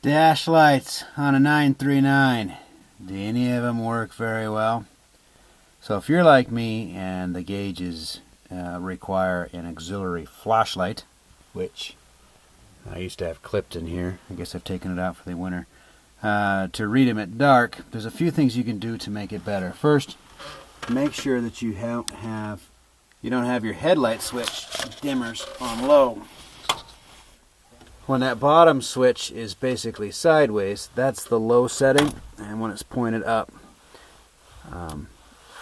Dash lights on a 939. Do any of them work very well? So if you're like me and the gauges require an auxiliary flashlight, which I used to have clipped in here, I guess I've taken it out for the winter, to read them at dark, there's a few things you can do to make it better. First, make sure that you don't have your headlight switch dimmers on low. When that bottom switch is basically sideways, that's the low setting, and when it's pointed up,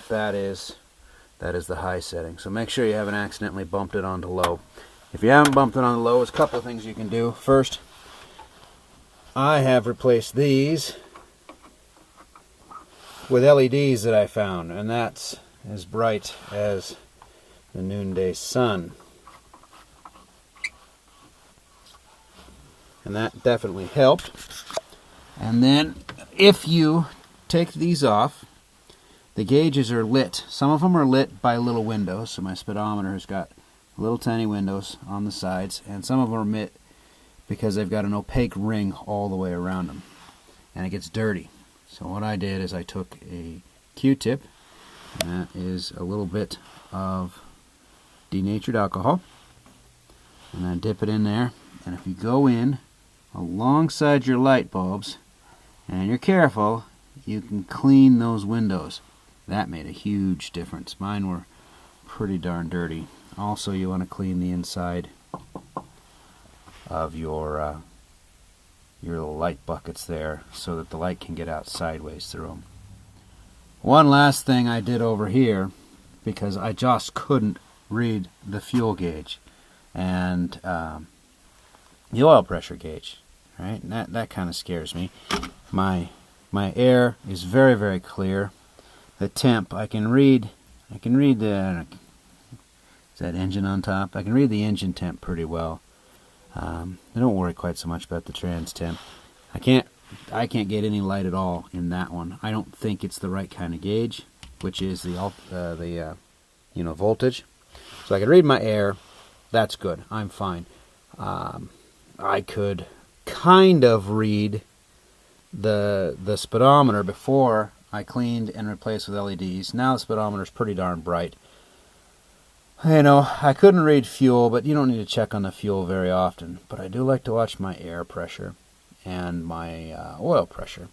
that is the high setting. So make sure you haven't accidentally bumped it onto low. If you haven't bumped it on low, there's a couple of things you can do. First, I have replaced these with LEDs that I found, and that's as bright as the noonday sun. And that definitely helped. And then if you take these off, the gauges are lit. Some of them are lit by little windows, so my speedometer has got little tiny windows on the sides, and some of them are lit because they've got an opaque ring all the way around them, and it gets dirty. So what I did is I took a Q-tip, and that is a little bit of denatured alcohol, and I dip it in there, and if you go in alongside your light bulbs and you're careful, you can clean those windows. That made a huge difference. Mine were pretty darn dirty. Also, you want to clean the inside of your little light buckets there so that the light can get out sideways through them. One last thing I did over here, because I just couldn't read the fuel gauge and the oil pressure gauge, right? And that kind of scares me. My air is very, very clear. The temp, I can read the, is that engine on top? I can read the engine temp pretty well. I don't worry quite so much about the trans temp. I can't get any light at all in that one. I don't think it's the right kind of gauge, which is the voltage. So I can read my air. That's good. I'm fine. I could kind of read the speedometer before I cleaned and replaced with LEDs. Now the speedometer is pretty darn bright. You know, I couldn't read fuel, but you don't need to check on the fuel very often. But I do like to watch my air pressure and my oil pressure.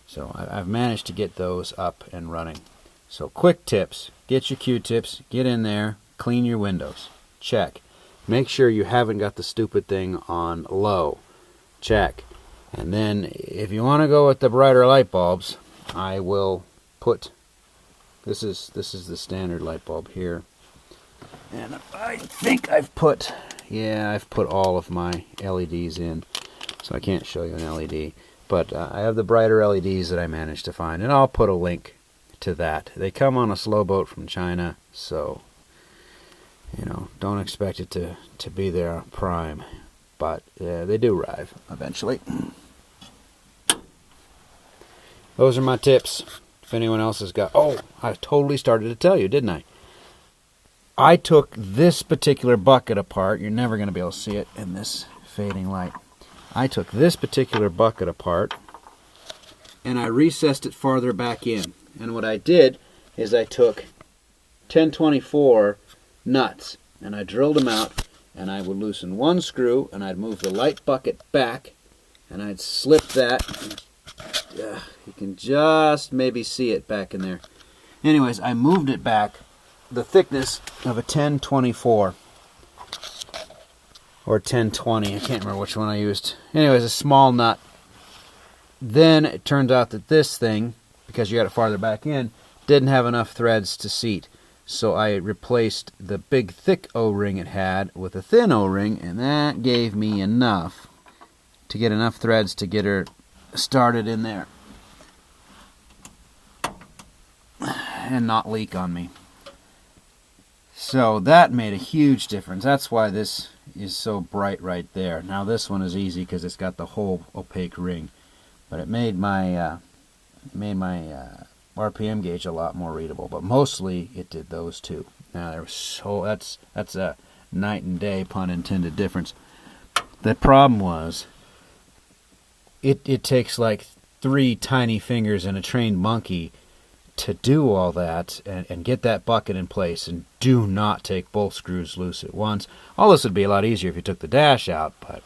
So I've managed to get those up and running. So quick tips. Get your Q-tips, get in there, clean your windows. Check. Make sure you haven't got the stupid thing on low. Check. And then if you want to go with the brighter light bulbs, I will put, this is the standard light bulb here. And I think I've put all of my LEDs in, so I can't show you an LED. But I have the brighter LEDs that I managed to find, and I'll put a link to that. They come on a slow boat from China, so don't expect it to be there prime, but they do arrive eventually. Those are my tips. If anyone else has got... Oh, I totally started to tell you, didn't I? I took this particular bucket apart. You're never going to be able to see it in this fading light. I took this particular bucket apart, and I recessed it farther back in. And what I did is I took 1024 nuts, and I drilled them out, and I would loosen one screw, and I'd move the light bucket back, and I'd slip that. You can just maybe see it back in there. Anyways, I moved it back the thickness of a 1024 or 1020. I can't remember which one I used. Anyways, a small nut. Then it turns out that this thing, because you got it farther back in, didn't have enough threads to seat. So I replaced the big thick O-ring it had with a thin O-ring, and that gave me enough to get enough threads to get her started in there and not leak on me. So that made a huge difference. That's why this is so bright right there. Now this one is easy because it's got the whole opaque ring, but it made my RPM gauge a lot more readable. But mostly it did those two. Now that's a night and day, pun intended, difference. The problem was it takes like 3 tiny fingers and a trained monkey to do all that and get that bucket in place, and do not take both screws loose at once. All this would be a lot easier if you took the dash out, but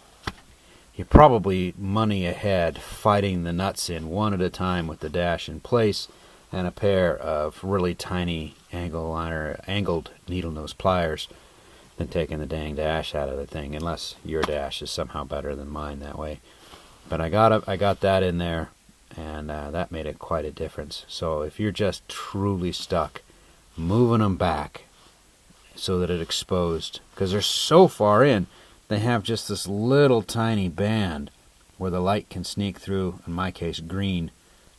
you're probably money ahead fighting the nuts in one at a time with the dash in place and a pair of really tiny angled needle nose pliers than taking the dang dash out of the thing, unless your dash is somehow better than mine that way. But I got that in there, and that made it quite a difference. So if you're just truly stuck, moving them back so that it's exposed, because they're so far in, they have just this little tiny band where the light can sneak through, in my case green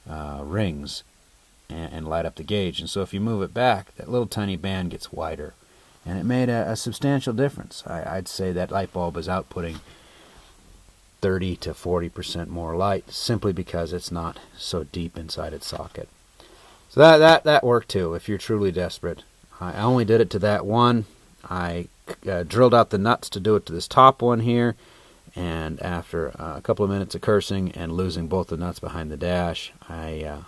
rings, and light up the gauge. And so if you move it back, that little tiny band gets wider, and it made a substantial difference. I'd say that light bulb is outputting 30 to 40% more light, simply because it's not so deep inside its socket. So that worked too, if you're truly desperate. I only did it to that one. I drilled out the nuts to do it to this top one here, and after a couple of minutes of cursing and losing both the nuts behind the dash, I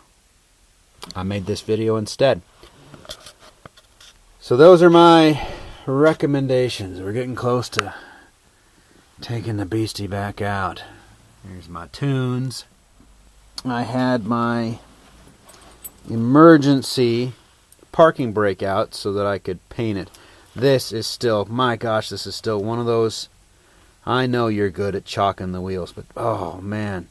made this video instead. So those are my recommendations. We're getting close to taking the beastie back out. Here's my tunes. I had my emergency parking brake out so that I could paint it. This is still, my gosh, this is still one of those, I know you're good at chalking the wheels, but oh man,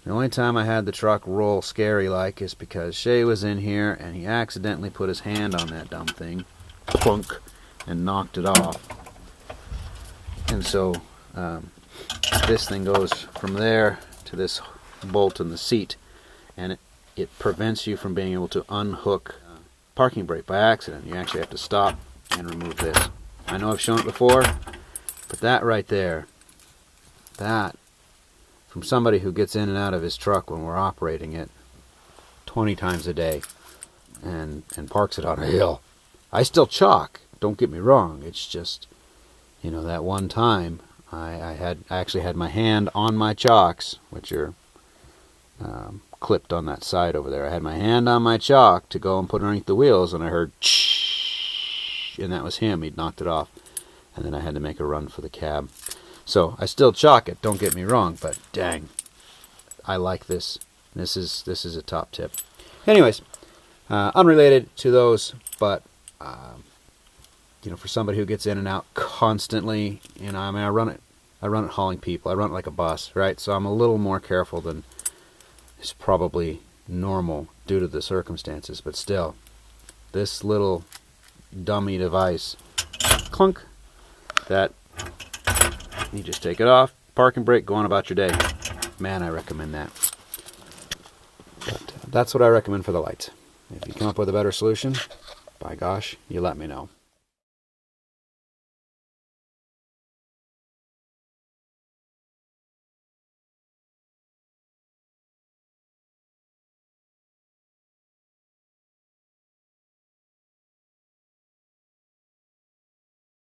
the only time I had the truck roll scary like is because Shay was in here and he accidentally put his hand on that dumb thing, plunk, and knocked it off. And so this thing goes from there to this bolt in the seat, and it prevents you from being able to unhook parking brake by accident. You actually have to stop and remove this. I know I've shown it before, but that right there, that, from somebody who gets in and out of his truck when we're operating it 20 times a day and parks it on a hill. I still chalk, don't get me wrong, it's just, you know, that one time I actually had my hand on my chocks, which are clipped on that side over there. I had my hand on my chalk to go and put underneath the wheels, and I heard shh, and that was him. He'd knocked it off, and then I had to make a run for the cab. So I still chalk it, don't get me wrong, but dang, I like this. This is a top tip. Anyways, unrelated to those, but you know, for somebody who gets in and out constantly, you know, I mean, I run it hauling people. I run it like a bus, right? So I'm a little more careful than is probably normal due to the circumstances, but still, this little dummy device, clunk, that you just take it off, park and brake, go on about your day. Man, I recommend that. But that's what I recommend for the lights. If you come up with a better solution, by gosh, you let me know.